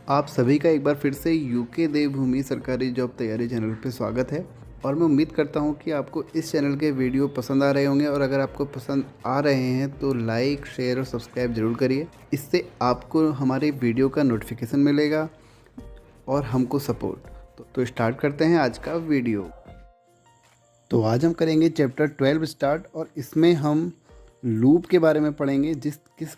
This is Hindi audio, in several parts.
आप सभी का एक बार फिर से यूके देवभूमि सरकारी जॉब तैयारी चैनल पे स्वागत है। और मैं उम्मीद करता हूँ कि आपको इस चैनल के वीडियो पसंद आ रहे होंगे, और अगर आपको पसंद आ रहे हैं तो लाइक, शेयर और सब्सक्राइब ज़रूर करिए। इससे आपको हमारे वीडियो का नोटिफिकेशन मिलेगा और हमको सपोर्ट। तो स्टार्ट करते हैं आज का वीडियो। तो आज हम करेंगे चैप्टर 12 स्टार्ट, और इसमें हम लूप के बारे में पढ़ेंगे।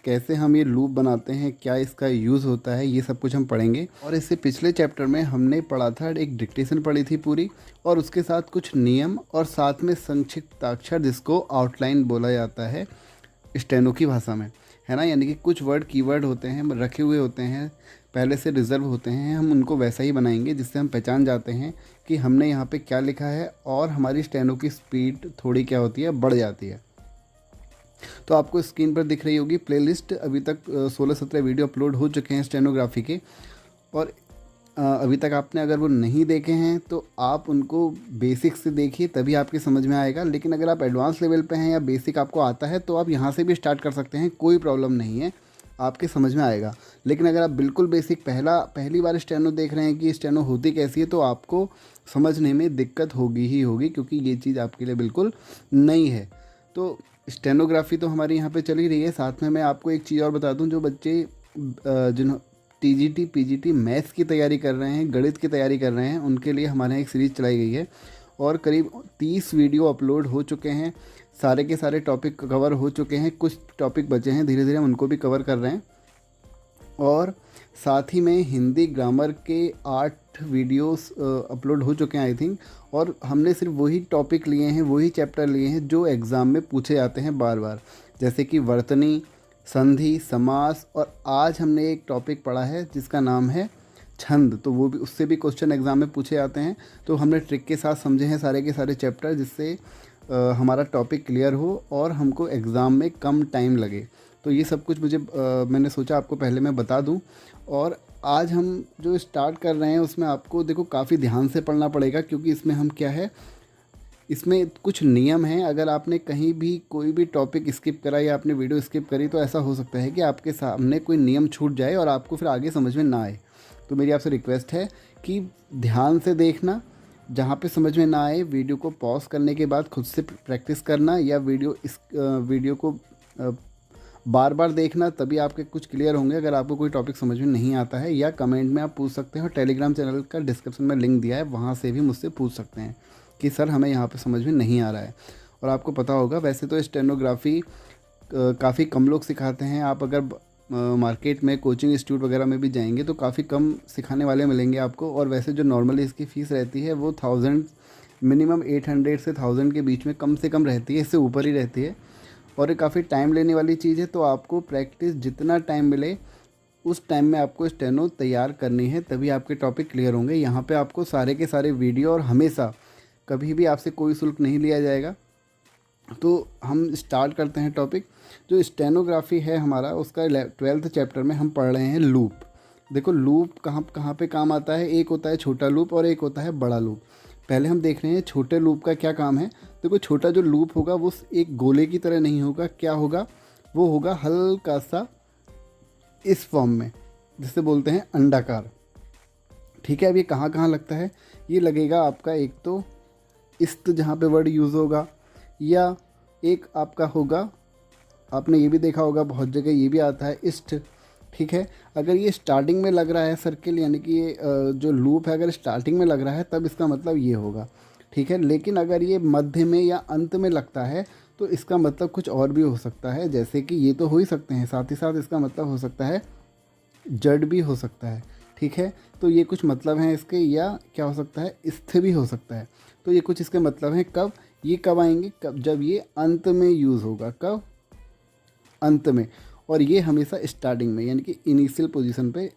कैसे हम ये लूप बनाते हैं, क्या इसका यूज़ होता है, ये सब कुछ हम पढ़ेंगे। और इससे पिछले चैप्टर में हमने पढ़ा था, एक डिक्टेशन पढ़ी थी पूरी, और उसके साथ कुछ नियम और साथ में संक्षिप्ताक्षर जिसको आउटलाइन बोला जाता है स्टेनो की भाषा में, है ना। यानी कि कुछ वर्ड कीवर्ड होते हैं, रखे हुए होते हैं, पहले से रिजर्व होते हैं, हम उनको वैसा ही बनाएंगे जिससे हम पहचान जाते हैं कि हमने यहाँ पे क्या लिखा है, और हमारी स्टेनो की स्पीड थोड़ी क्या होती है, बढ़ जाती है। तो आपको स्क्रीन पर दिख रही होगी प्लेलिस्ट। अभी तक 16-17 वीडियो अपलोड हो चुके हैं स्टेनोग्राफी के, और अभी तक आपने अगर वो नहीं देखे हैं तो आप उनको बेसिक से देखिए, तभी आपके समझ में आएगा। लेकिन अगर आप एडवांस लेवल पे हैं या बेसिक आपको आता है तो आप यहाँ से भी स्टार्ट कर सकते हैं, कोई प्रॉब्लम नहीं है, आपके समझ में आएगा। लेकिन अगर आप बिल्कुल बेसिक पहली बार स्टेनो देख रहे हैं कि स्टेनो होती कैसी है, तो आपको समझने में दिक्कत होगी ही होगी, क्योंकि ये चीज़ आपके लिए बिल्कुल नई है। तो स्टेनोग्राफी तो हमारी यहाँ पे चल ही रही है। साथ में मैं आपको एक चीज़ और बता दूं, जो बच्चे जिन टीजीटी पीजीटी मैथ्स की तैयारी कर रहे हैं, गणित की तैयारी कर रहे हैं, उनके लिए हमारे यहाँ एक सीरीज़ चलाई गई है, और करीब 30 वीडियो अपलोड हो चुके हैं। सारे के सारे टॉपिक कवर हो चुके हैं, कुछ टॉपिक बचे हैं, धीरे धीरे हम उनको भी कवर कर रहे हैं। और साथ ही में हिंदी ग्रामर के 8 वीडियोस अपलोड हो चुके हैं आई थिंक। और हमने सिर्फ वही टॉपिक लिए हैं, वही चैप्टर लिए हैं जो एग्ज़ाम में पूछे जाते हैं बार बार, जैसे कि वर्तनी, संधि, समास। और आज हमने एक टॉपिक पढ़ा है जिसका नाम है छंद, तो वो भी, उससे भी क्वेश्चन एग्ज़ाम में पूछे जाते हैं। तो हमने ट्रिक के साथ समझे हैं सारे के सारे चैप्टर, जिससे हमारा टॉपिक क्लियर हो और हमको एग्ज़ाम में कम टाइम लगे। तो ये सब कुछ मैंने सोचा आपको पहले मैं बता दूं। और आज हम जो स्टार्ट कर रहे हैं उसमें आपको देखो काफ़ी ध्यान से पढ़ना पड़ेगा, क्योंकि इसमें हम क्या है, इसमें कुछ नियम हैं। अगर आपने कहीं भी कोई भी टॉपिक स्किप करा या आपने वीडियो स्किप करी, तो ऐसा हो सकता है कि आपके सामने कोई नियम छूट जाए और आपको फिर आगे समझ में ना आए। तो मेरी आपसे रिक्वेस्ट है कि ध्यान से देखना, जहाँ पे समझ में ना आए वीडियो को पॉज करने के बाद खुद से प्रैक्टिस करना, या वीडियो को बार बार देखना, तभी आपके कुछ क्लियर होंगे। अगर आपको कोई टॉपिक समझ में नहीं आता है, या कमेंट में आप पूछ सकते हैं, और टेलीग्राम चैनल का डिस्क्रिप्शन में लिंक दिया है, वहाँ से भी मुझसे पूछ सकते हैं कि सर हमें यहाँ पे समझ में नहीं आ रहा है। और आपको पता होगा वैसे तो स्टेनोग्राफी काफ़ी कम लोग सिखाते हैं। आप अगर मार्केट में कोचिंग इंस्टीट्यूट वगैरह में भी जाएंगे तो काफ़ी कम सिखाने वाले मिलेंगे आपको। और वैसे जो नॉर्मली इसकी फ़ीस रहती है वो 1000, मिनिमम 800 से 1000 के बीच में कम से कम रहती है, इससे ऊपर ही रहती है। और ये काफ़ी टाइम लेने वाली चीज़ है, तो आपको प्रैक्टिस जितना टाइम मिले उस टाइम में आपको स्टेनो तैयार करनी है, तभी आपके टॉपिक क्लियर होंगे। यहाँ पे आपको सारे के सारे वीडियो, और हमेशा कभी भी आपसे कोई शुल्क नहीं लिया जाएगा। तो हम स्टार्ट करते हैं टॉपिक। जो स्टेनोग्राफी है हमारा, उसका 12th चैप्टर में हम पढ़ रहे हैं लूप। देखो लूप कहाँ कहाँ पे काम आता है, एक होता है छोटा लूप और एक होता है बड़ा लूप। पहले हम देख रहे हैं छोटे लूप का क्या काम है। देखो छोटा जो लूप होगा वो एक गोले की तरह नहीं होगा, क्या होगा, वो होगा हल्का सा इस फॉर्म में, जिसे बोलते हैं अंडाकार। ठीक है, अब ये कहाँ कहाँ लगता है, ये लगेगा आपका एक तो इस्त, जहाँ पे वर्ड यूज़ होगा, या एक आपका होगा, आपने ये भी देखा होगा बहुत जगह ये भी आता है इस्ट। ठीक है, अगर ये स्टार्टिंग में लग रहा है सर्किल, यानी कि ये जो लूप है अगर स्टार्टिंग में लग रहा है तब इसका मतलब ये होगा। ठीक है, लेकिन अगर ये मध्य में या अंत में लगता है तो इसका मतलब कुछ और भी हो सकता है, जैसे कि ये तो हो ही सकते हैं, साथ ही साथ इसका मतलब हो सकता है जड़ भी हो सकता है। ठीक है, तो ये कुछ मतलब हैं इसके, या क्या हो सकता है, स्थ भी हो सकता है। तो ये कुछ इसके मतलब हैं। कब ये कब आएंगे, कब, जब ये अंत में यूज़ होगा। कब, अंत में। और ये हमेशा स्टार्टिंग में, यानी कि इनिशियल पोजीशन पे,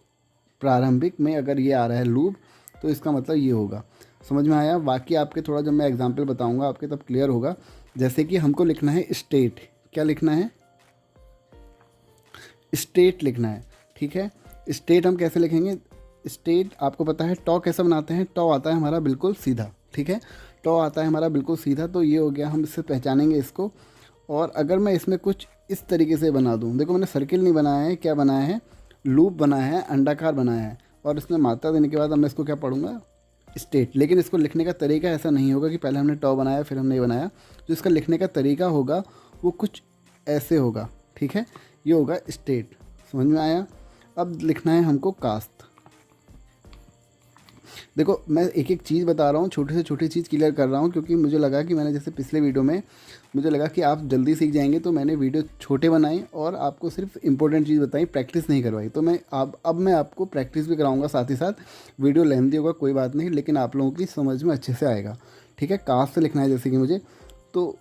प्रारंभिक में अगर ये आ रहा है लूप, तो इसका मतलब ये होगा। समझ में आया। बाकी आपके थोड़ा जब मैं एग्जांपल बताऊंगा आपके तब क्लियर होगा। जैसे कि हमको लिखना है स्टेट, क्या लिखना है, स्टेट लिखना है। ठीक है, स्टेट हम कैसे लिखेंगे, स्टेट आपको पता है टॉ कैसे बनाते हैं, टॉ आता है हमारा बिल्कुल सीधा। ठीक है, टॉ आता है हमारा बिल्कुल सीधा, तो ये हो गया, हम इससे पहचानेंगे इसको। और अगर मैं इसमें कुछ इस तरीके से बना दूं, देखो मैंने सर्किल नहीं बनाया है, क्या बनाया है, लूप बनाया है, अंडाकार बनाया है। और इसमें मात्रा देने के बाद अब मैं इसको क्या पढ़ूंगा, स्टेट। लेकिन इसको लिखने का तरीका ऐसा नहीं होगा कि पहले हमने टॉ बनाया फिर हमने ये बनाया। जो इसका लिखने का तरीका होगा वो कुछ ऐसे होगा, ठीक है। ये होगा स्टेट, समझ में आया। अब लिखना है हमको कास्ट। देखो मैं एक एक चीज़ बता रहा हूँ, छोटी से छोटी चीज़ क्लियर कर रहा हूँ, क्योंकि मुझे लगा कि मैंने जैसे पिछले वीडियो में मुझे लगा कि आप जल्दी सीख जाएंगे, तो मैंने वीडियो छोटे बनाए और आपको सिर्फ इंपॉर्टेंट चीज़ बताई, प्रैक्टिस नहीं करवाई। तो मैं अब मैं आपको प्रैक्टिस भी कराऊंगा साथ ही साथ। वीडियो लेंथी होगा कोई बात नहीं, लेकिन आप लोगों की समझ में अच्छे से आएगा, ठीक है। कास्ट से लिखना है जैसे कि मुझे, तो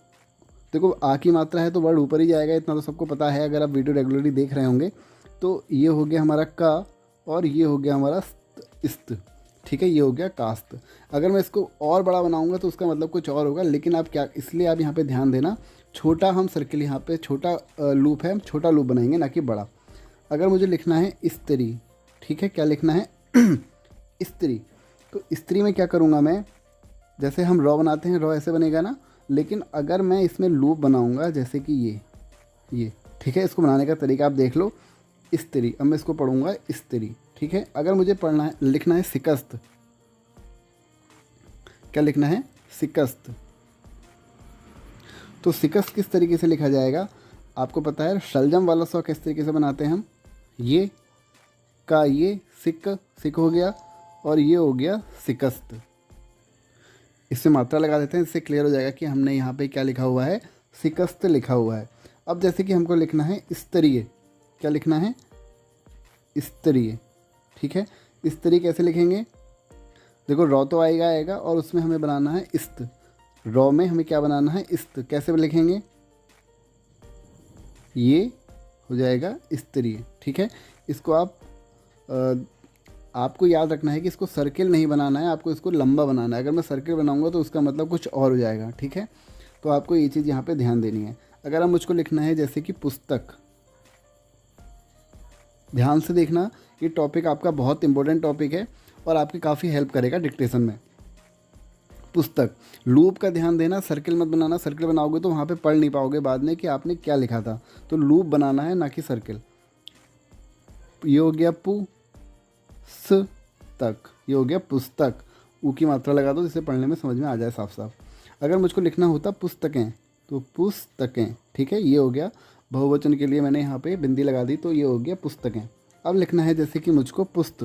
देखो आ की मात्रा है तो वर्ड ऊपर ही जाएगा, इतना तो सबको पता है अगर आप वीडियो रेगुलरली देख रहे होंगे। तो ये हो गया हमारा का और ये हो गया हमारा इस्त, ठीक है। ये हो गया कास्ट। अगर मैं इसको और बड़ा बनाऊंगा तो उसका मतलब कुछ और होगा, लेकिन आप क्या, इसलिए आप यहाँ पे ध्यान देना, छोटा हम सर्किल यहाँ पे छोटा लूप है, छोटा लूप बनाएंगे ना कि बड़ा। अगर मुझे लिखना है स्त्री, ठीक है, क्या लिखना है स्त्री, तो स्त्री में क्या करूँगा मैं, जैसे हम रॉ बनाते हैं रॉ ऐसे बनेगा ना, लेकिन अगर मैं इसमें लूप बनाऊँगा जैसे कि ये, ठीक है। इसको बनाने का तरीका आप देख लो, स्त्री। अब मैं इसको पढ़ूँगा स्त्री, ठीक है। अगर मुझे पढ़ना है, लिखना है शिकस्त, क्या लिखना है शिकस्त, तो शिकस्त किस तरीके से लिखा जाएगा आपको पता है। शलजम वाला सौ किस तरीके से बनाते हैं हम, ये का ये सिक हो गया और ये हो गया शिकस्त। इससे मात्रा लगा देते हैं, इससे क्लियर हो जाएगा कि हमने यहाँ पे क्या लिखा हुआ है, शिकस्त लिखा हुआ है। अब जैसे कि हमको लिखना है स्तरीय, क्या लिखना है स्तरीय, ठीक है। स्तरीय कैसे लिखेंगे, देखो रॉ तो आएगा और उसमें हमें बनाना है इस्त, रॉ में हमें क्या बनाना है इस्त, कैसे लिखेंगे, ये हो जाएगा स्तरीय, ठीक है। इसको आपको याद रखना है कि इसको सर्किल नहीं बनाना है, आपको इसको लंबा बनाना है। अगर मैं सर्किल बनाऊंगा तो उसका मतलब कुछ और हो जाएगा, ठीक है। तो आपको ये चीज़ यहाँ पे ध्यान देनी है। अगर हम मुझको लिखना है जैसे कि पुस्तक, ध्यान से देखना, ये टॉपिक आपका बहुत इंपॉर्टेंट टॉपिक है और आपकी काफ़ी हेल्प करेगा डिक्टेशन में। पुस्तक, लूप का ध्यान देना, सर्किल मत बनाना, सर्किल बनाओगे तो वहाँ पे पढ़ नहीं पाओगे बाद में कि आपने क्या लिखा था। तो लूप बनाना है ना कि सर्किल। ये हो गया तक, ये हो गया पुस्तक, ऊ की मात्रा लगा दो जिससे पढ़ने में समझ में आ जाए साफ साफ। अगर मुझको लिखना होता पुस्तकें तो पुस्तकें, ठीक है। ये हो गया बहुवचन के लिए मैंने यहाँ पे बिंदी लगा दी, तो ये हो गया पुस्तकें। अब लिखना है जैसे कि मुझको पुस्त,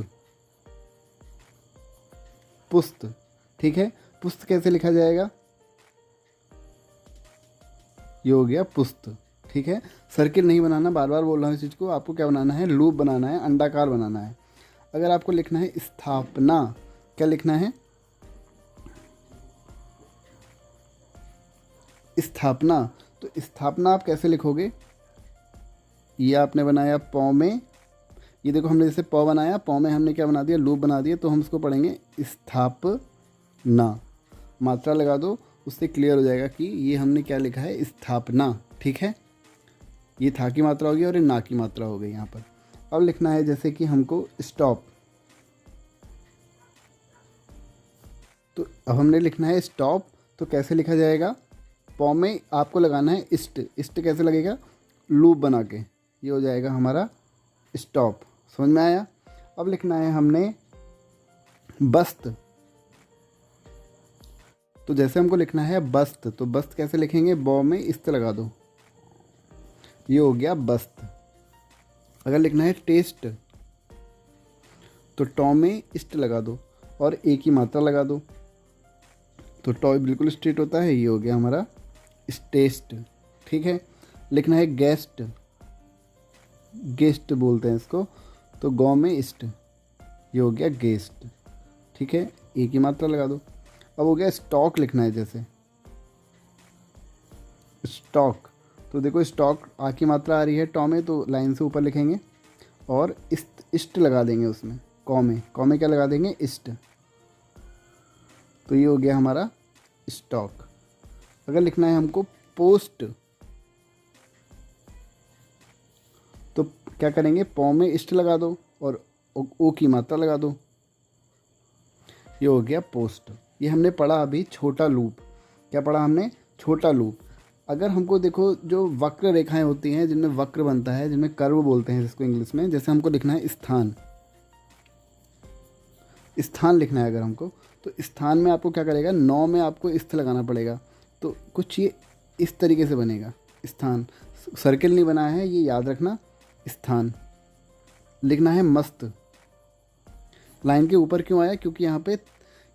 ठीक है। पुस्त कैसे लिखा जाएगा, ये हो गया पुस्त, ठीक है। सर्किल नहीं बनाना, बार बार बोल रहा हूँ इस चीज़ को, आपको क्या बनाना है, लूप बनाना है, अंडाकार बनाना है। अगर आपको लिखना है स्थापना, क्या लिखना है स्थापना, तो स्थापना आप कैसे लिखोगे, ये आपने बनाया पौ में, ये देखो हमने जैसे पौ बनाया, पौ में हमने क्या बना दिया, लूप बना दिया, तो हम इसको पढ़ेंगे स्थापना, मात्रा लगा दो, उससे क्लियर हो जाएगा कि ये हमने क्या लिखा है स्थापना, ठीक है। ये था की मात्रा होगी और ये ना की मात्रा हो गई यहाँ पर। अब लिखना है जैसे कि हमको स्टॉप, तो अब हमने लिखना है स्टॉप, तो कैसे लिखा जाएगा, पौ में आपको लगाना है इस्ट कैसे लगेगा, लूप बना के, ये हो जाएगा हमारा स्टॉप, समझ में आया। अब लिखना है हमने बस्त, तो जैसे हमको लिखना है बस्त, तो बस्त कैसे लिखेंगे, बौ में इस्त लगा दो, ये हो गया बस्त। अगर लिखना है टेस्ट तो टॉ में इस्ट लगा दो और एक ही मात्रा लगा दो, तो टॉ बिल्कुल स्ट्रेट होता है, ये हो गया हमारा टेस्ट, ठीक है। लिखना है गेस्ट, गेस्ट बोलते हैं इसको, तो गौ में इस्ट, ये हो गया गेस्ट, ठीक है, एक ही मात्रा लगा दो। अब हो गया स्टॉक, लिखना है जैसे स्टॉक, तो देखो स्टॉक आ की मात्रा आ रही है टॉ में, तो लाइन से ऊपर लिखेंगे और इस्ट लगा देंगे उसमें, कौ में क्या लगा देंगे, इस्ट, तो ये हो गया हमारा स्टॉक। अगर लिखना है हमको पोस्ट, तो क्या करेंगे, पौ में इस्ट लगा दो और ओ की मात्रा लगा दो, ये हो गया पोस्ट। ये हमने पढ़ा अभी छोटा लूप, क्या पढ़ा हमने, छोटा लूप। अगर हमको देखो जो वक्र रेखाएं होती हैं जिनमें वक्र बनता है, जिनमें कर्व बोलते हैं जिसको इंग्लिश में, जैसे हमको लिखना है स्थान, स्थान लिखना है अगर हमको, तो स्थान में आपको क्या करेगा, 9 में आपको इस्त लगाना पड़ेगा। तो कुछ ये इस तरीके से बनेगा। स्थान, सर्किल नहीं बना है, ये याद रखना। स्थान लिखना है मस्त। लाइन के ऊपर क्यों आया, क्योंकि यहाँ पे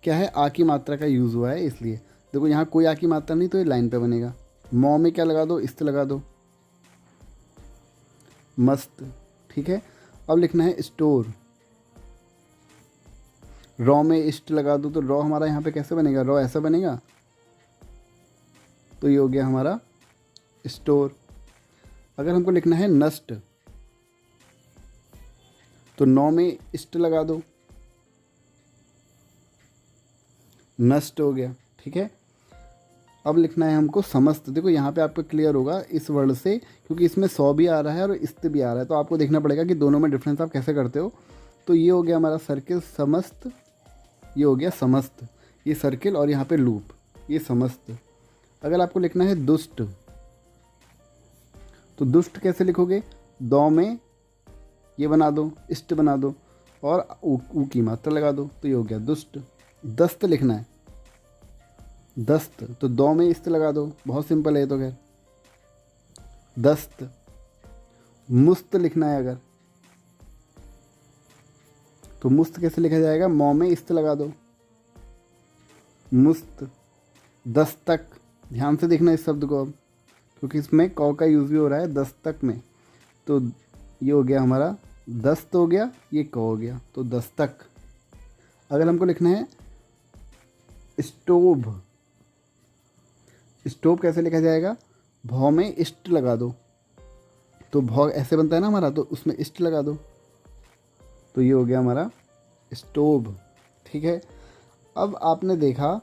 क्या है, आ की मात्रा का यूज़ हुआ है इसलिए। देखो यहाँ कोई आ की मात्रा नहीं, तो ये लाइन पे बनेगा। मौ में क्या लगा दो, इस्त लगा दो, मस्त। ठीक है, अब लिखना है स्टोर। रॉ में इष्ट लगा दो, तो रॉ हमारा यहाँ पे कैसे बनेगा, रॉ ऐसा बनेगा, तो ये हो गया हमारा स्टोर। अगर हमको लिखना है नष्ट, तो 9 में इष्ट लगा दो, नष्ट हो गया। ठीक है, अब लिखना है हमको समस्त। देखो यहाँ पे आपको क्लियर होगा इस वर्ड से, क्योंकि इसमें 100 भी आ रहा है और इस्त भी आ रहा है, तो आपको देखना पड़ेगा कि दोनों में डिफरेंस आप कैसे करते हो। तो ये हो गया हमारा सर्किल समस्त, ये हो गया समस्त, ये सर्किल और यहाँ पे लूप, ये समस्त। अगर आपको लिखना है दुष्ट, तो दुष्ट कैसे लिखोगे, दो में ये बना दो, इष्ट बना दो और ऊ की मात्रा लगा दो, तो ये हो गया दुष्ट। दस्त लिखना है, दस्त, तो दो में इस्त लगा दो, बहुत सिंपल है तो खैर, दस्त। मुस्त लिखना है अगर, तो मुस्त कैसे लिखा जाएगा, मौ में इस्त लगा दो, मुस्त। दस्तक, ध्यान से देखना इस शब्द को अब, क्योंकि इसमें कौ का यूज़ भी हो रहा है दस्तक में। तो ये हो गया हमारा दस्त हो गया, ये कौ हो गया, तो दस्तक। अगर हमको लिखना है स्टोव, स्टोव कैसे लिखा जाएगा, भौ में इष्ट लगा दो, तो भौ ऐसे बनता है ना हमारा, तो उसमें इष्ट लगा दो, तो ये हो गया हमारा स्टोव। ठीक है, अब आपने देखा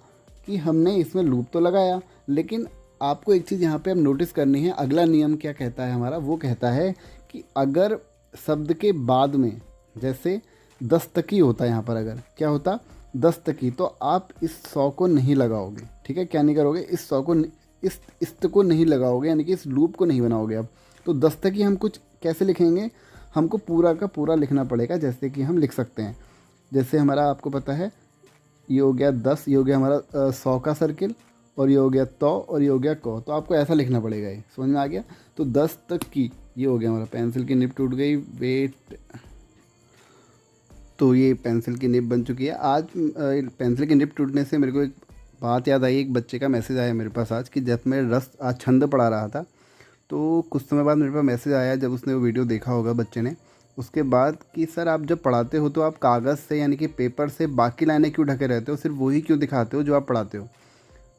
कि हमने इसमें लूप तो लगाया, लेकिन आपको एक चीज़ यहाँ पे अब नोटिस करनी है। अगला नियम क्या कहता है हमारा, वो कहता है कि अगर शब्द के बाद में, जैसे दस्तकी होता है यहाँ पर, अगर क्या होता दस्तकी, तो आप इस 100 को नहीं लगाओगे। ठीक है, क्या नहीं करोगे, इस 100 को, इस इस्त को नहीं लगाओगे, यानी कि इस लूप को नहीं बनाओगे अब। तो दस्तकी हम कुछ कैसे लिखेंगे, हमको पूरा का पूरा लिखना पड़ेगा। जैसे कि हम लिख सकते हैं, जैसे हमारा आपको पता है ये हो गया 10, ये हो गया हमारा 100 का सर्किल, और ये हो गया तो, और ये हो गया को, तो आपको ऐसा लिखना पड़ेगा। ये समझ में आ गया। तो 10 तक की, ये हो गया हमारा, पेंसिल की निब टूट गई, वेट, तो ये पेंसिल की निब बन चुकी है। आज पेंसिल की निब टूटने से मेरे को एक बात याद आई, एक बच्चे का मैसेज आया मेरे पास आज, कि जब मैं आज छंद पढ़ा रहा था, तो कुछ समय बाद मेरे पास मैसेज आया, जब उसने वो वीडियो देखा होगा बच्चे ने, उसके बाद, कि सर आप जब पढ़ाते हो तो आप कागज़ से, यानी कि पेपर से बाकी लाइनें क्यों ढके रहते हो, सिर्फ वही क्यों दिखाते हो जो आप पढ़ाते हो।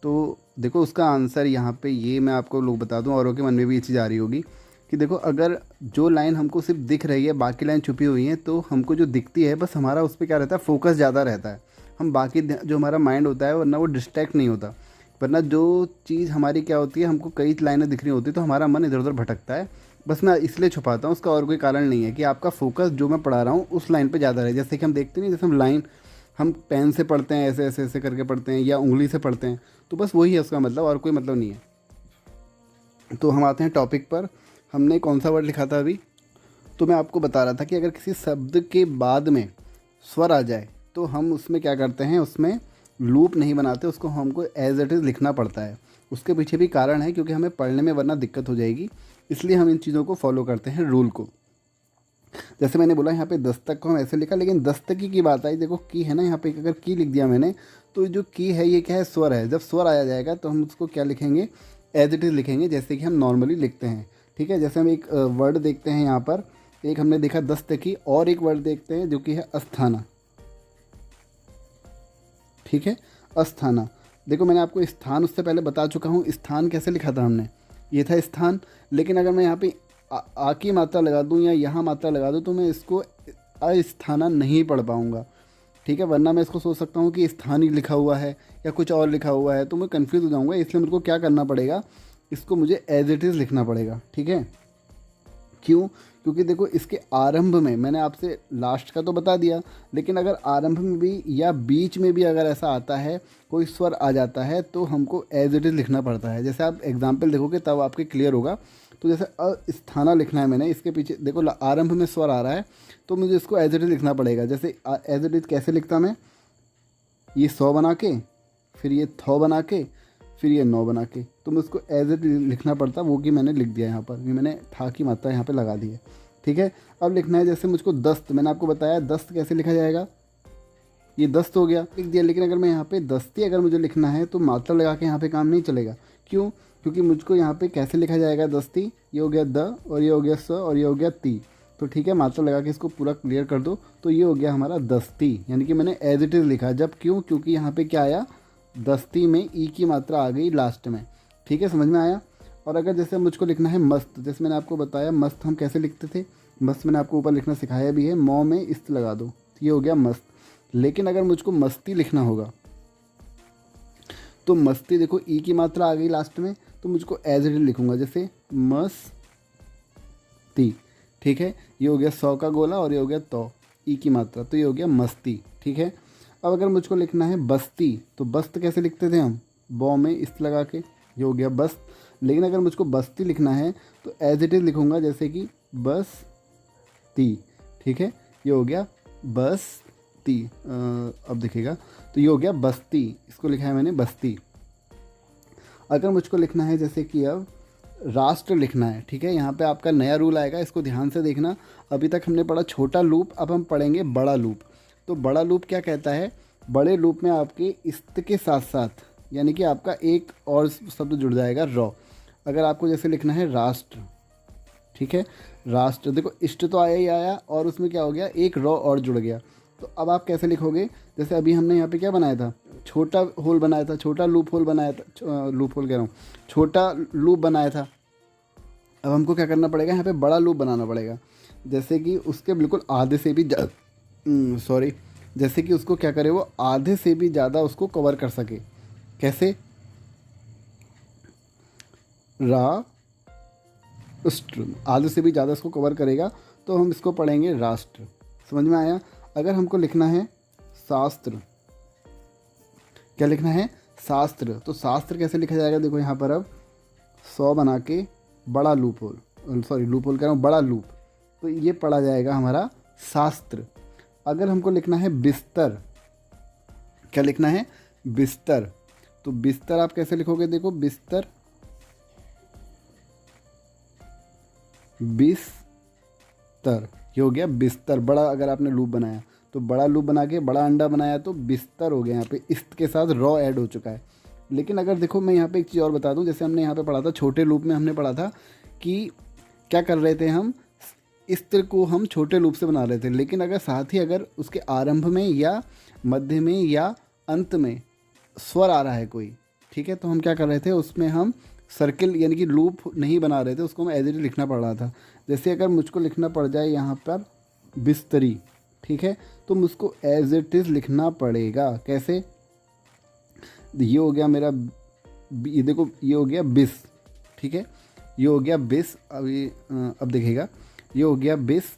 तो देखो उसका आंसर यहाँ पे ये मैं आपको लोग बता दूँ, औरों के मन में भी ये चीज़ आ रही होगी कि देखो, अगर जो लाइन हमको सिर्फ दिख रही है, बाकी लाइन छुपी हुई है, तो हमको जो दिखती है बस हमारा उस पर क्या रहता है, फोकस ज़्यादा रहता है। हम बाकी जो हमारा माइंड होता है, वरना वो डिस्ट्रैक्ट नहीं होता। वरना जो चीज़ हमारी क्या होती है, हमको कई लाइनें दिख रही होती है, तो हमारा मन इधर उधर भटकता है। बस मैं इसलिए छुपाता हूँ, उसका और कोई कारण नहीं है, कि आपका फोकस जो मैं पढ़ा रहा हूँ उस लाइन पे ज़्यादा रहे। जैसे कि हम देखते नहीं, जैसे हम लाइन हम पेन से पढ़ते हैं, ऐसे ऐसे ऐसे करके पढ़ते हैं, या उंगली से पढ़ते हैं, तो बस वही है उसका मतलब, और कोई मतलब नहीं है। तो हम आते हैं टॉपिक पर। हमने कौन सा वर्ड लिखा था अभी, तो मैं आपको बता रहा था कि अगर किसी शब्द के बाद में स्वर आ जाए, तो हम उसमें क्या करते हैं, उसमें लूप नहीं बनाते, उसको हमको एज इट इज़ लिखना पड़ता है। उसके पीछे भी कारण है, क्योंकि हमें पढ़ने में वरना दिक्कत हो जाएगी, इसलिए हम इन चीज़ों को फॉलो करते हैं, रूल को। जैसे मैंने बोला यहाँ पे दस्तक को हम ऐसे लिखा, लेकिन दस्तकी की बात आई, देखो की है ना, यहाँ पे अगर की लिख दिया मैंने, तो जो की है ये क्या है, स्वर है। जब स्वर आया जाएगा तो हम उसको क्या लिखेंगे, एज इट इज़ लिखेंगे, जैसे कि हम नॉर्मली लिखते हैं। ठीक है, जैसे हम एक वर्ड देखते हैं यहाँ पर, एक हमने देखा दस्तकी, और एक वर्ड देखते हैं जो कि है अस्थाना। ठीक है, अस्थाना। देखो मैंने आपको स्थान उससे पहले बता चुका हूँ, स्थान कैसे लिखा था हमने, ये था स्थान। लेकिन अगर मैं यहाँ पे आ की मात्रा लगा दूँ या यहाँ मात्रा लगा दूँ, तो मैं इसको अस्थाना नहीं पढ़ पाऊँगा। ठीक है, वरना मैं इसको सोच सकता हूँ कि स्थानीय लिखा हुआ है या कुछ और लिखा हुआ है, तो मैं कंफ्यूज हो जाऊँगा। इसलिए मेरे को क्या करना पड़ेगा, इसको मुझे एज इट इज़ लिखना पड़ेगा। ठीक है, क्यों, क्योंकि देखो इसके आरंभ में मैंने आपसे लास्ट का तो बता दिया, लेकिन अगर आरंभ में भी या बीच में भी अगर ऐसा आता है, कोई स्वर आ जाता है, तो हमको एज इट इज़ लिखना पड़ता है। जैसे आप एग्जाम्पल देखोगे तब आपके क्लियर होगा। तो जैसे अस्थाना लिखना है मैंने, इसके पीछे देखो आरंभ में स्वर आ रहा है, तो मुझे इसको एज इट इज़ लिखना पड़ेगा। जैसे एज इट इज़ कैसे लिखता मैं, ये 100 बना के, फिर ये थौ बना के, फिर ये 9 बना के, तो मैं उसको एज इट लिखना पड़ता, वो कि मैंने लिख दिया यहाँ पर, ये मैंने था की मात्रा यहाँ पे लगा दी है। ठीक है, अब लिखना है जैसे मुझको दस्त, मैंने आपको बताया दस्त कैसे लिखा जाएगा, ये दस्त हो गया, लिख दिया। लेकिन अगर मैं यहाँ पे दस्ती अगर मुझे लिखना है तो मात्रा लगा के यहाँ पे काम नहीं चलेगा। क्यों? क्योंकि मुझको यहाँ पे कैसे लिखा जाएगा दस्ती, ये हो गया द और ये हो गया स और ये हो गया ती। तो ठीक है, मात्रा लगा के इसको पूरा क्लियर कर दो, तो ये हो गया हमारा दस्ती, यानी कि मैंने एज इट इज़ लिखा। जब क्यों? क्योंकि यहाँ पे क्या आया, दस्ती में ई की मात्रा आ गई लास्ट में। ठीक है, समझ में आया। और अगर जैसे मुझको लिखना है मस्त, जैसे मैंने आपको बताया मस्त हम कैसे लिखते थे, मस्त मैंने आपको ऊपर लिखना सिखाया भी है, मौ में इस्त लगा दो, तो ये हो गया मस्त। लेकिन अगर मुझको मस्ती लिखना होगा तो मस्ती देखो ई की मात्रा आ गई लास्ट में, तो मुझको एज इट इज लिखूंगा, जैसे मस्ती। ठीक है, ये हो गया 100 का गोला और ये हो गया तो ई की मात्रा, तो ये हो गया मस्ती। ठीक है, अब अगर मुझको लिखना है बस्ती, तो बस्त कैसे लिखते थे हम, बौ में इस्त लगा के, ये हो गया बस्त। लेकिन अगर मुझको बस्ती लिखना है तो एज इट इज लिखूंगा, जैसे कि बस्ती। ठीक है, ये हो गया बस्ती। अब दिखेगा, तो ये हो गया बस्ती, इसको लिखा है मैंने बस्ती। अगर मुझको लिखना है जैसे कि अब राष्ट्र लिखना है, ठीक है, यहाँ पे आपका नया रूल आएगा, इसको ध्यान से देखना। अभी तक हमने पढ़ा छोटा लूप, अब हम पढ़ेंगे बड़ा लूप। तो बड़ा लूप क्या कहता है, बड़े लूप में आपके इस्त के साथ साथ यानी कि आपका एक और शब्द जुड़ जाएगा रॉ। अगर आपको जैसे लिखना है राष्ट्र, ठीक है, राष्ट्र, देखो इष्ट तो आया ही आया और उसमें क्या हो गया, एक रॉ और जुड़ गया। तो अब आप कैसे लिखोगे, जैसे अभी हमने यहाँ पे क्या बनाया था, छोटा होल बनाया था, छोटा लूप होल बनाया था, लूप होल कह रहा हूँ, छोटा लूप बनाया था। अब हमको क्या करना पड़ेगा, यहाँ पे बड़ा लूप बनाना पड़ेगा, जैसे कि उसके बिल्कुल आधे से भी जैसे कि उसको क्या करे, वो आधे से भी ज़्यादा उसको कवर कर सके। कैसे, राष्ट्र, आधे से भी ज़्यादा इसको कवर करेगा, तो हम इसको पढ़ेंगे राष्ट्र। समझ में आया। अगर हमको लिखना है शास्त्र, क्या लिखना है, शास्त्र, तो शास्त्र कैसे लिखा जाएगा, देखो यहाँ पर अब 100 बना के बड़ा लूप होल, लूप होल कह रहा हूँ, बड़ा लूप, तो ये पढ़ा जाएगा हमारा शास्त्र। अगर हमको लिखना है बिस्तर, क्या लिखना है, बिस्तर, तो बिस्तर आप कैसे लिखोगे, देखो बिस्तर, बिस्तर, ये हो गया बिस्तर। बड़ा अगर आपने लूप बनाया तो बड़ा लूप बना के बड़ा अंडा बनाया तो बिस्तर हो गया। यहाँ पे इस्त के साथ रॉ ऐड हो चुका है। लेकिन अगर देखो मैं यहाँ पे एक चीज़ और बता दूँ, जैसे हमने यहाँ पे पढ़ा था छोटे लूप में, हमने पढ़ा था कि क्या कर रहे थे हम, इस्त्र को हम छोटे लूप से बना रहे थे, लेकिन अगर साथ ही अगर उसके आरंभ में या मध्य में या अंत में स्वर आ रहा है कोई, ठीक है, तो हम क्या कर रहे थे, उसमें हम सर्किल यानी कि लूप नहीं बना रहे थे, उसको हम एज इट इज लिखना पड़ रहा था। जैसे अगर मुझको लिखना पड़ जाए यहाँ पर बिस्तरी, ठीक है, तो मुझको एज इट इज़ लिखना पड़ेगा। कैसे, ये हो गया मेरा, ये देखो ये हो गया बिस, ठीक है, ये हो गया बिस, अब देखिएगा, ये हो गया बिस्तरी,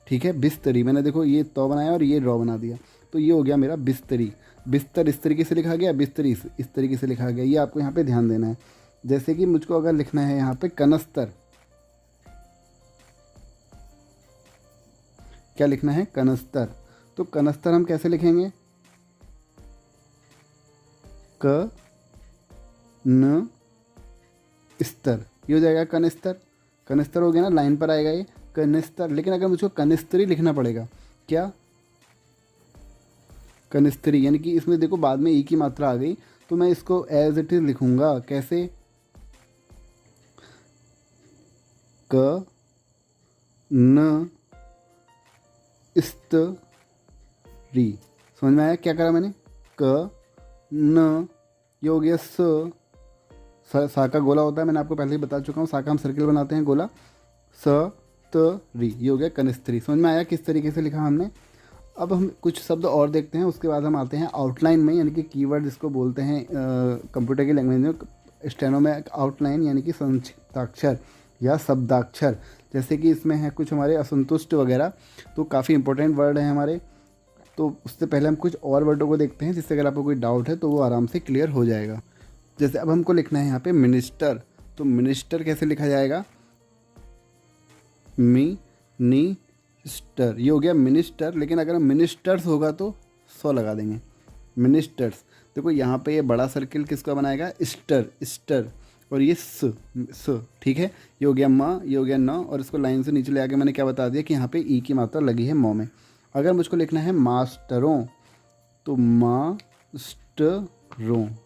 ठीक है, बिस्तरी, मैंने देखो ये तो बनाया और ये रॉ बना दिया, तो ये हो गया मेरा बिस्तरी। बिस्तर इस तरीके से लिखा गया, बिस्तरी इस तरीके से लिखा गया, ये आपको यहाँ पे ध्यान देना है। जैसे कि मुझको अगर लिखना है यहाँ पे कनस्तर, क्या लिखना है, कनस्तर, तो कनस्तर हम कैसे लिखेंगे, क न स्तर, ये हो जाएगा कनिस्तर, कनिस्तर हो गया ना, लाइन पर आएगा ये कनिस्तर। लेकिन अगर मुझको कनिस्त्री लिखना पड़ेगा, क्या, कनिस्त्री, यानी कि इसमें देखो बाद में ई की मात्रा आ गई, तो मैं इसको एज इट इज लिखूंगा। कैसे, क न स्तरी, समझ में आया क्या करा मैंने, क न, ये हो गया सा का गोला होता है, मैंने आपको पहले ही बता चुका हूँ, सा का हम सर्किल बनाते हैं, गोला, स त री, ये हो गया कनिस्त्री। समझ में आया किस तरीके से लिखा हमने। अब हम कुछ शब्द और देखते हैं, उसके बाद हम आते हैं आउटलाइन में, यानी कि कीवर्ड जिसको बोलते हैं कंप्यूटर की लैंग्वेज में, स्टेनो में आउटलाइन यानी कि संक्षिप्ताक्षर या शब्दाक्षर। जैसे कि इसमें है कुछ हमारे असंतुष्ट वगैरह, तो काफ़ी इंपॉर्टेंट वर्ड है हमारे। तो उससे पहले हम कुछ और वर्डों को देखते हैं, जिससे अगर आपको कोई डाउट है तो वो आराम से क्लियर हो जाएगा। जैसे अब हमको लिखना है यहाँ पे मिनिस्टर, तो मिनिस्टर कैसे लिखा जाएगा, मिनिस्टर, ये हो गया मिनिस्टर, लेकिन अगर मिनिस्टर्स होगा तो 100 लगा देंगे, मिनिस्टर्स। देखो यहाँ पे ये बड़ा सर्किल किसका बनाएगा, स्टर, स्टर, और ये स, ठीक है। ये हो गया म, ये हो गया न, और इसको लाइन से नीचे ले आके मैंने क्या बता दिया कि यहाँ पे ई की मात्रा लगी है मौ में। अगर मुझको लिखना है मास्टरों तो मास्टरों,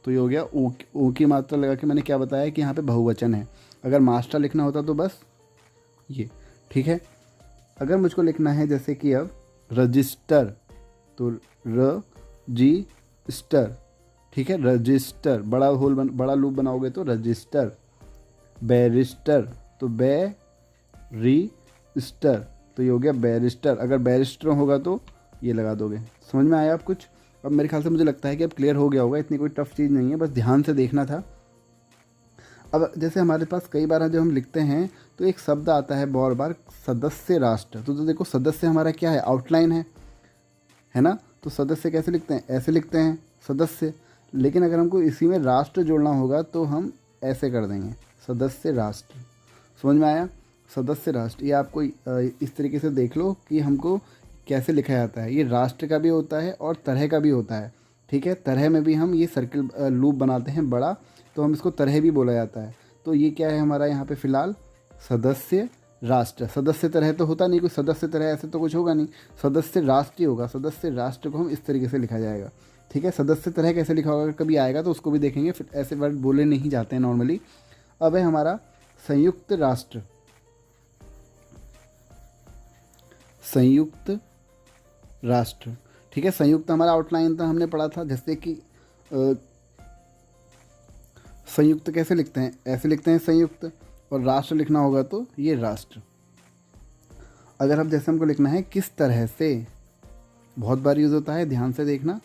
तो ये हो गया ओ की मात्रा लगा के मैंने क्या बताया कि यहाँ पे बहुवचन है। अगर मास्टर लिखना होता तो बस ये, ठीक है। अगर मुझको लिखना है जैसे कि अब रजिस्टर, तो रजिस्टर, ठीक है, रजिस्टर, बड़ा लूप बनाओगे तो रजिस्टर। बैरिस्टर तो बैरिस्टर, तो ये हो गया बैरिस्टर। अगर बैरिस्टर होगा तो ये लगा दोगे। समझ में आया आप कुछ? अब मेरे ख्याल से मुझे लगता है कि अब क्लियर हो गया होगा, इतनी कोई टफ चीज़ नहीं है, बस ध्यान से देखना था। अब जैसे हमारे पास कई बार जब हम लिखते हैं तो एक शब्द आता है बार बार, सदस्य राष्ट्र। तो देखो सदस्य हमारा क्या है, आउटलाइन है ना। तो सदस्य कैसे लिखते हैं, ऐसे लिखते हैं सदस्य, लेकिन अगर हमको इसी में राष्ट्र जोड़ना होगा तो हम ऐसे कर देंगे, सदस्य राष्ट्र। समझ में आया, सदस्य राष्ट्र। ये आपको इस तरीके से देख लो कि हमको कैसे लिखा जाता है। ये राष्ट्र का भी होता है और तरह का भी होता है, ठीक है। तरह में भी हम ये सर्किल लूप बनाते हैं बड़ा, तो हम इसको तरह भी बोला जाता है। तो ये क्या है हमारा यहाँ पे फ़िलहाल सदस्य राष्ट्र। सदस्य तरह तो होता नहीं, कोई सदस्य तरह ऐसे तो कुछ होगा नहीं, सदस्य राष्ट्र ही होगा। सदस्य राष्ट्र को हम इस तरीके से लिखा जाएगा, ठीक है। सदस्य तरह कैसे लिखा होगा कभी आएगा तो उसको भी देखेंगे, फिर ऐसे वर्ड बोले नहीं जाते हैं नॉर्मली। अब है हमारा संयुक्त राष्ट्र, संयुक्त राष्ट्र, ठीक है। संयुक्त हमारा आउटलाइन था, हमने पढ़ा था, जैसे कि संयुक्त कैसे लिखते हैं, ऐसे लिखते हैं संयुक्त, और राष्ट्र लिखना होगा तो ये राष्ट्र। अगर अब जैसे हमको लिखना है किस तरह से, बहुत बार यूज़ होता है, ध्यान से देखना,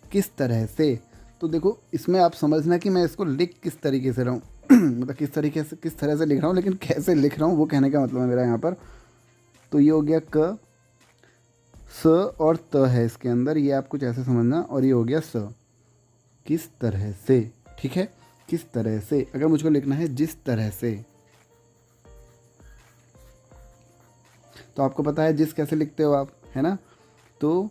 किस तरह से। तो देखो इसमें आप समझना कि मैं इसको लिख किस तरीके से रहा हूँ मतलब किस तरीके से, किस तरह से लिख रहा हूँ, लेकिन कैसे लिख रहा हूँ वो कहने का मतलब है मेरा यहाँ पर। तो ये हो गया क, स और त है इसके अंदर, ये आप कुछ ऐसे समझना, और ये हो गया स, किस तरह से, ठीक है, किस तरह से। अगर मुझको लिखना है जिस तरह से, तो आपको पता है जिस कैसे लिखते हो आप, है ना। तो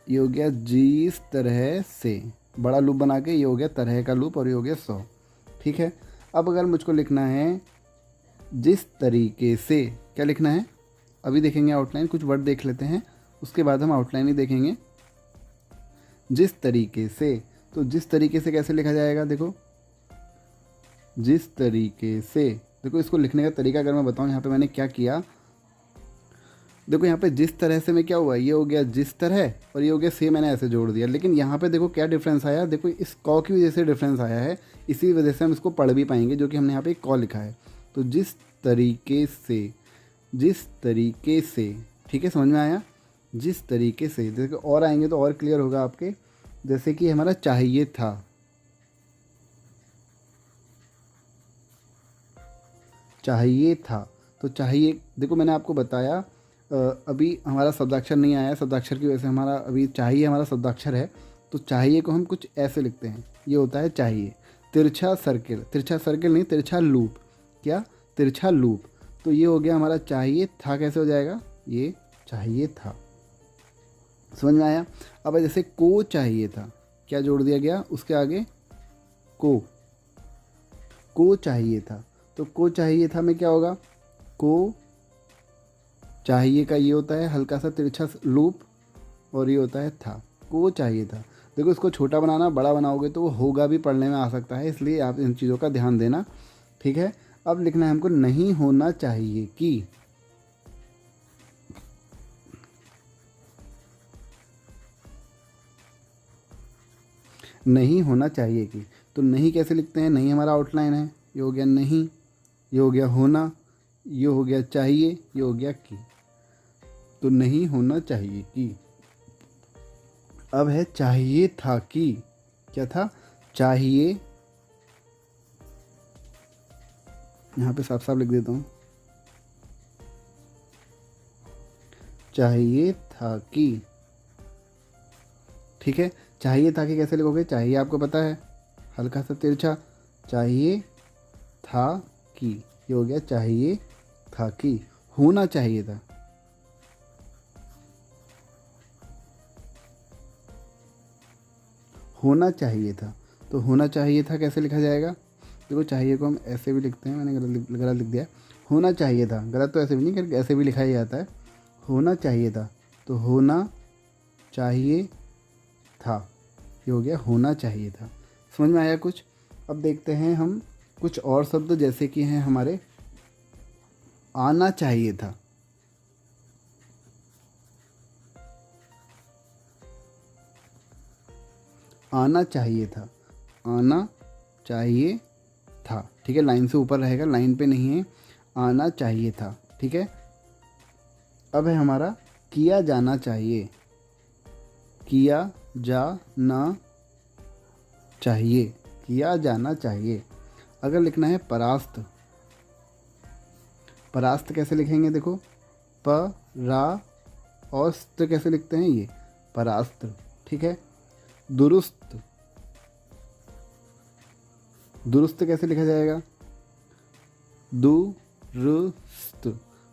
ये हो गया जिस तरह से, बड़ा लूप बना के, ये हो गया तरह का लूप, और ये हो गया 100, ठीक है। अब अगर मुझको लिखना है जिस तरीके से, क्या लिखना है, अभी देखेंगे आउटलाइन, कुछ वर्ड देख लेते हैं उसके बाद हम आउटलाइन ही देखेंगे। जिस तरीके से, तो जिस तरीके से कैसे लिखा जाएगा, देखो जिस तरीके से। देखो इसको लिखने का तरीका अगर मैं बताऊं, यहाँ पे मैंने क्या किया, देखो यहाँ पे जिस तरह से में क्या हुआ, ये हो गया जिस तरह, और ये हो गया से, मैंने ऐसे जोड़ दिया। लेकिन यहाँ पे देखो क्या डिफरेंस आया, देखो इस कॉ की वजह से डिफरेंस आया है, इसी वजह से हम इसको पढ़ भी पाएंगे, जो कि हमने यहाँ पे कॉ लिखा है। तो जिस तरीके से, जिस तरीके से, ठीक है, समझ में आया, जिस तरीके से। देखो और आएंगे तो और क्लियर होगा आपके, जैसे कि हमारा चाहिए था, चाहिए था, तो चाहिए, देखो मैंने आपको बताया अभी हमारा शब्दाक्षर नहीं आया, शब्दाक्षर की वजह से हमारा अभी चाहिए हमारा शब्दाक्षर है। तो चाहिए को हम कुछ ऐसे लिखते हैं, ये होता है चाहिए। तिरछा सर्किल, तिरछा सर्किल नहीं, तिरछा लूप, क्या, तिरछा लूप। तो ये हो गया हमारा चाहिए था, कैसे हो जाएगा, ये चाहिए था। समझ में आया। अब जैसे को चाहिए था, क्या जोड़ दिया गया उसके आगे, को चाहिए था। तो को चाहिए था में क्या होगा, को चाहिए का ये होता है हल्का सा तिरछा लूप, और ये होता है था, को चाहिए था। देखो इसको छोटा बनाना, बड़ा बनाओगे तो वो होगा भी, पढ़ने में आ सकता है, इसलिए आप इन चीज़ों का ध्यान देना, ठीक है। अब लिखना है हमको नहीं होना चाहिए कि, नहीं होना चाहिए कि। तो नहीं कैसे लिखते हैं, नहीं हमारा आउटलाइन है, ये हो गया नहीं, ये हो गया होना, ये हो गया चाहिए, ये हो गया कि। तो नहीं होना चाहिए कि। अब है चाहिए था कि, क्या था, चाहिए, यहाँ पे साफ साफ लिख देता हूँ, चाहिए था कि, ठीक है। चाहिए था कि कैसे लिखोगे, चाहिए आपको पता है हल्का सा तिरछा, चाहिए था कि, ये हो गया चाहिए था कि होना चाहिए था। होना चाहिए था, तो होना चाहिए था कैसे लिखा जाएगा? देखो चाहिए को हम ऐसे भी लिखते हैं, मैंने गलत लिख दिया। होना चाहिए था, गलत तो ऐसे भी नहीं करके ऐसे भी लिखा ही जाता है। होना चाहिए था, तो होना चाहिए था, ये हो गया होना चाहिए था। समझ में आया कुछ? अब देखते हैं हम कुछ और शब्द, जैसे कि हैं हमारे आना चाहिए था। आना चाहिए था, आना चाहिए था, ठीक है, लाइन से ऊपर रहेगा, लाइन पे नहीं है। आना चाहिए था, ठीक है। अब है हमारा किया जाना चाहिए। किया जाना चाहिए, किया जाना चाहिए। अगर लिखना है परास्त, परास्त कैसे लिखेंगे? देखो प रा और स्त कैसे लिखते हैं? ये परास्त, ठीक है। दुरुस्त, दुरुस्त कैसे लिखा जाएगा? दुरुस्त,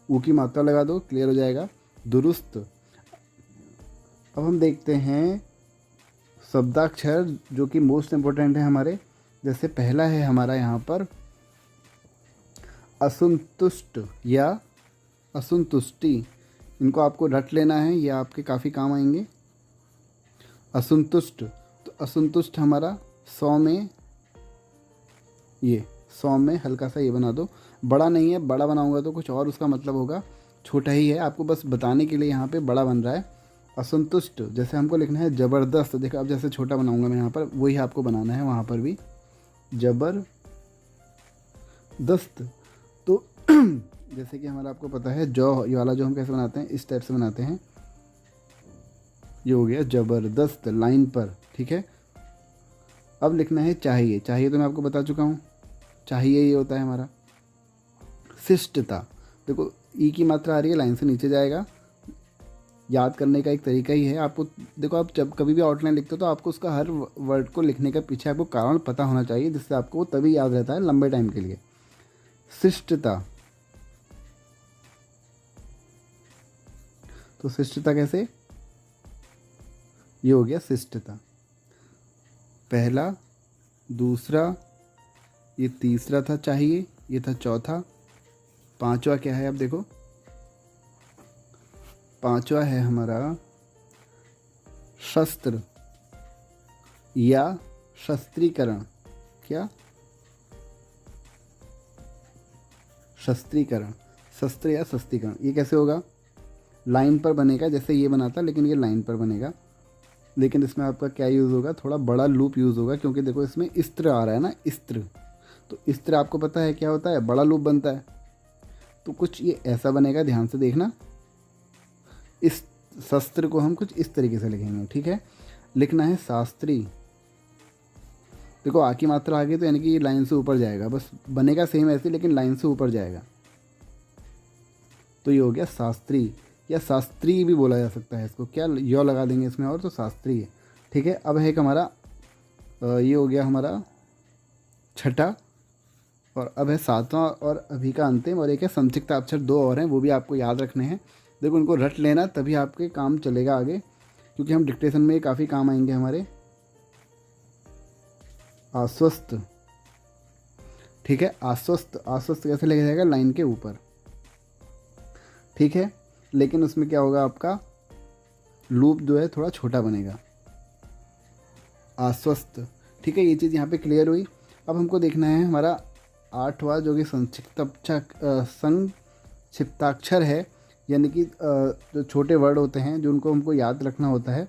ऊ की मात्रा लगा दो, क्लियर हो जाएगा, दुरुस्त। अब हम देखते हैं शब्दाक्षर जो कि मोस्ट इम्पोर्टेंट है हमारे। जैसे पहला है हमारा यहाँ पर असंतुष्ट या असंतुष्टि। इनको आपको रट लेना है, ये आपके काफ़ी काम आएंगे। असंतुष्ट, तो असंतुष्ट हमारा 100 में, ये 100 में हल्का सा ये बना दो, बड़ा नहीं है, बड़ा बनाऊंगा तो कुछ और उसका मतलब होगा, छोटा ही है, आपको बस बताने के लिए यहाँ पे बड़ा बन रहा है। असंतुष्ट जैसे हमको लिखना है ज़बरदस्त, देखो अब जैसे छोटा बनाऊंगा मैं यहाँ पर, वही आपको बनाना है वहाँ पर भी, जबरदस्त। तो जैसे कि हमारा आपको पता है जो ये वाला जो हम कैसे बनाते हैं, इस टाइप से बनाते हैं। ये हो गया ज़बरदस्त, लाइन पर, ठीक है। अब लिखना है चाहिए, चाहिए तो मैं आपको बता चुका हूँ, चाहिए ये होता है हमारा शिष्टता। देखो ई की मात्रा आ रही है, लाइन से नीचे जाएगा। याद करने का एक तरीका ही है आपको, देखो आप जब कभी भी आउटलाइन लिखते हो तो आपको उसका हर वर्ड को लिखने का पीछे आपको कारण पता होना चाहिए, जिससे आपको तभी याद रहता है लंबे टाइम के लिए। शिष्टता, तो शिष्टता कैसे? ये हो गया शिष्टता, पहला, दूसरा, ये तीसरा था चाहिए, ये था चौथा, पांचवा क्या है? अब देखो पांचवा है हमारा शस्त्र या शस्त्रीकरण। क्या? शस्त्रीकरण, शस्त्र या शस्त्रीकरण। ये कैसे होगा? लाइन पर बनेगा, जैसे ये बना था, लेकिन ये लाइन पर बनेगा। लेकिन इसमें आपका क्या यूज़ होगा? थोड़ा बड़ा लूप यूज़ होगा, क्योंकि देखो इसमें इस्त्र आ रहा है ना, इस्त्र। तो इस्त्र आपको पता है क्या होता है? बड़ा लूप बनता है। तो कुछ ये ऐसा बनेगा, ध्यान से देखना। इस शस्त्र को हम कुछ इस तरीके से लिखेंगे, ठीक है। लिखना है शास्त्री, देखो आ की मात्रा आ गई, तो यानी कि ये लाइन से ऊपर जाएगा, बस बनेगा सेम ऐसे, लेकिन लाइन से ऊपर जाएगा। तो ये हो गया शास्त्री, या शास्त्री भी बोला जा सकता है इसको, क्या यो लगा देंगे इसमें और, तो शास्त्री है, ठीक है। अब है एक हमारा ये हो गया हमारा छठा, और अब है सातवां और अभी का अंतिम, और एक है संक्षिप्त अक्षर, दो और हैं, वो भी आपको याद रखने हैं। देखो उनको रट लेना, तभी आपके काम चलेगा आगे, क्योंकि हम डिक्टेशन में काफ़ी काम आएंगे हमारे। आश्वस्त, ठीक है, आश्वस्त, आश्वस्त कैसे लिखा जाएगा? लाइन के ऊपर, ठीक है। लेकिन उसमें क्या होगा? आपका लूप जो है थोड़ा छोटा बनेगा, आश्वस्त, ठीक है। ये चीज़ यहाँ पे क्लियर हुई। अब हमको देखना है हमारा आठवां, जो कि संक्षिप्ताक्षर है, यानी कि जो छोटे वर्ड होते हैं जो उनको हमको याद रखना होता है,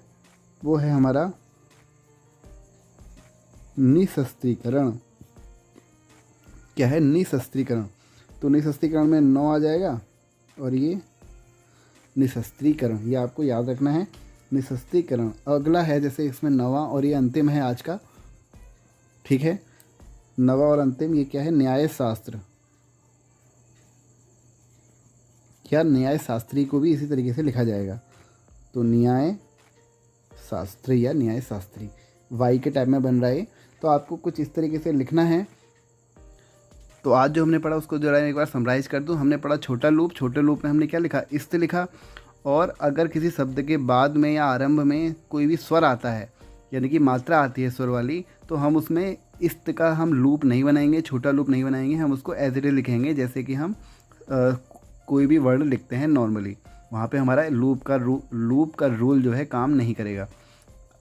वो है हमारा निशस्त्रीकरण। क्या है? निशस्त्रीकरण। तो निशस्त्रीकरण में 9 आ जाएगा, और ये निशस्त्रीकरण, ये आपको याद रखना है, निशस्त्रीकरण। अगला है जैसे इसमें 9वां, और ये अंतिम है आज का, ठीक है। 9वां और अंतिम, ये क्या है? न्याय शास्त्र। क्या? न्याय शास्त्री को भी इसी तरीके से लिखा जाएगा, तो न्याय शास्त्री या न्याय शास्त्री, वाई के टाइप में बन रहा है। तो आपको कुछ इस तरीके से लिखना है। तो आज जो हमने पढ़ा उसको जो है एक बार समराइज़ कर दूँ। हमने पढ़ा छोटा लूप, छोटे लूप में हमने क्या लिखा, इस्त लिखा। और अगर किसी शब्द के बाद में या आरंभ में कोई भी स्वर आता है, यानी कि मात्रा आती है स्वर वाली, तो हम उसमें इस्त का हम लूप नहीं बनाएंगे, छोटा लूप नहीं बनाएंगे, हम उसको एज इट इज लिखेंगे जैसे कि हम कोई भी वर्ड लिखते हैं नॉर्मली। वहाँ पे हमारा लूप का रूल जो है काम नहीं करेगा।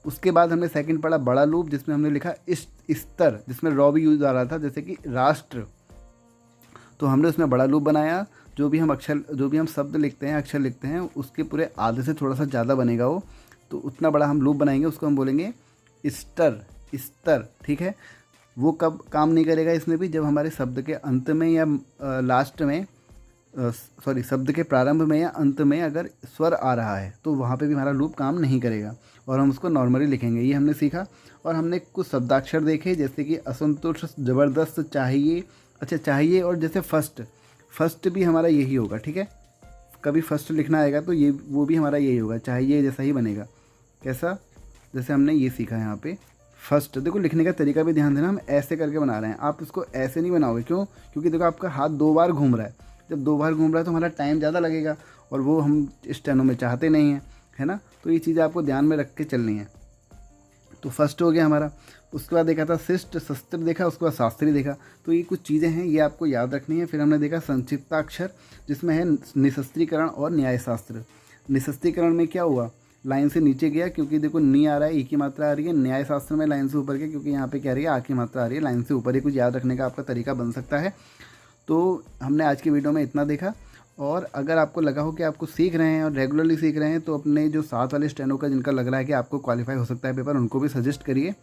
उसके बाद हमने सेकंड पढ़ा बड़ा लूप, जिसमें हमने लिखा स्तर, जिसमें रॉ भी यूज आ रहा था, जैसे कि राष्ट्र। तो हमने उसमें बड़ा लूप बनाया। जो भी हम शब्द लिखते हैं, अक्षर लिखते हैं, उसके पूरे आधे से थोड़ा सा ज़्यादा बनेगा वो, तो उतना बड़ा हम लूप बनाएंगे, उसको हम बोलेंगे स्तर। ठीक है। वो कब काम नहीं करेगा इसमें भी, जब हमारे शब्द के अंत में या लास्ट में शब्द के प्रारंभ में या अंत में अगर स्वर आ रहा है, तो वहाँ पे भी हमारा लूप काम नहीं करेगा और हम उसको नॉर्मली लिखेंगे। ये हमने सीखा। और हमने कुछ शब्दाक्षर देखे, जैसे कि असंतुष्ट, ज़बरदस्त, चाहिए। अच्छा, चाहिए और जैसे फर्स्ट भी हमारा यही होगा। ठीक है, कभी फर्स्ट लिखना आएगा तो वो भी हमारा यही होगा, चाहिए जैसा ही बनेगा। कैसा, जैसे हमने ये सीखा यहाँ पे फर्स्ट। देखो लिखने का तरीका भी ध्यान देना, हम ऐसे करके बना रहे हैं, आप इसको ऐसे नहीं बनाओगे। क्यों? क्योंकि देखो आपका हाथ 2 बार घूम रहा है। जब 2 बार घूम रहा है तो हमारा टाइम ज़्यादा लगेगा, और वो हम स्टेनो में चाहते नहीं हैं, है ना। तो ये चीज़ें आपको ध्यान में रख के चलनी है। तो फर्स्ट हो गया हमारा। उसके बाद देखा था शिष्ट, शस्त्र देखा, उसके बाद शास्त्री देखा। तो ये कुछ चीज़ें हैं, ये आपको याद रखनी है। फिर हमने देखा संक्षिप्ताक्षर, जिसमें है निशस्त्रीकरण और न्यायशास्त्र। निशस्त्रीकरण में क्या हुआ, लाइन से नीचे गया, क्योंकि देखो नी आ रहा है, ई की मात्रा आ रही है। न्यायशास्त्र में लाइन से ऊपर गया, क्योंकि यहाँ पे क्या रही है, आ की मात्रा आ रही है, लाइन से ऊपर। ही कुछ याद रखने का आपका तरीका बन सकता है। तो हमने आज की वीडियो में इतना देखा। और अगर आपको लगा हो कि आपको सीख रहे हैं और रेगुलरली सीख रहे हैं, तो अपने जो साथ वाले स्टेनो का जिनका लग रहा है कि आपको क्वालिफाई हो सकता है पेपर, उनको भी सजेस्ट करिए।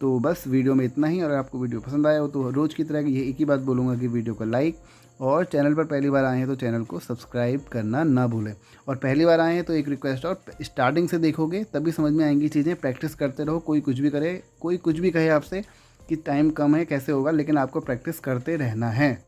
तो बस वीडियो में इतना ही। अगर आपको वीडियो पसंद आया हो तो रोज़ की तरह ये एक ही बात बोलूँगा कि वीडियो को लाइक, और चैनल पर पहली बार आए हैं तो चैनल को सब्सक्राइब करना ना भूलें। और पहली बार आए हैं तो एक रिक्वेस्ट, और स्टार्टिंग से देखोगे तभी समझ में आएंगी चीज़ें। प्रैक्टिस करते रहो। कोई कुछ भी करे, कोई कुछ भी कहे आपसे कि टाइम कम है कैसे होगा, लेकिन आपको प्रैक्टिस करते रहना है।